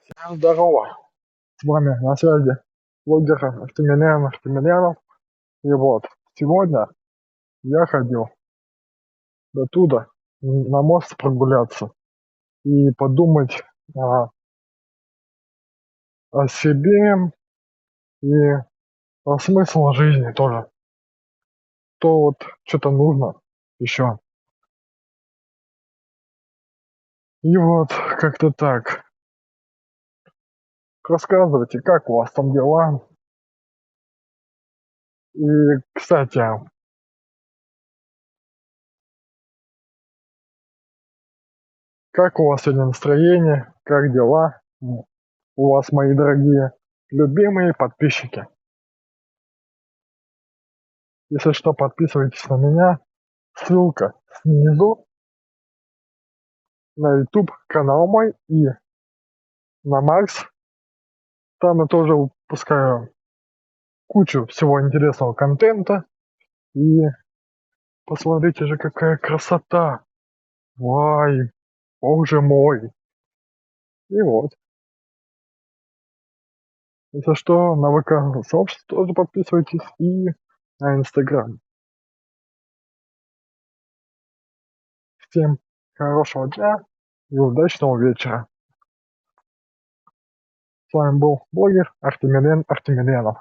Всем здорово! С вами на связи блогер Артемьянов. И вот, сегодня я ходил до туда, на мост прогуляться и подумать о себе и о смысле жизни тоже. То вот что-то нужно еще. И вот как-то так. Рассказывайте, как у вас там дела. И, кстати, как у вас сегодня настроение, как дела у вас, мои дорогие любимые подписчики. Если что, подписывайтесь на меня. Ссылка снизу на YouTube канал мой и на Макс. Там я тоже выпускаю кучу всего интересного контента. И посмотрите же, какая красота. Вай, боже мой. И вот. Если что, на ВК сообщество тоже подписывайтесь и на Инстаграм. Всем хорошего дня и удачного вечера. С вами был блогер Артемьянов.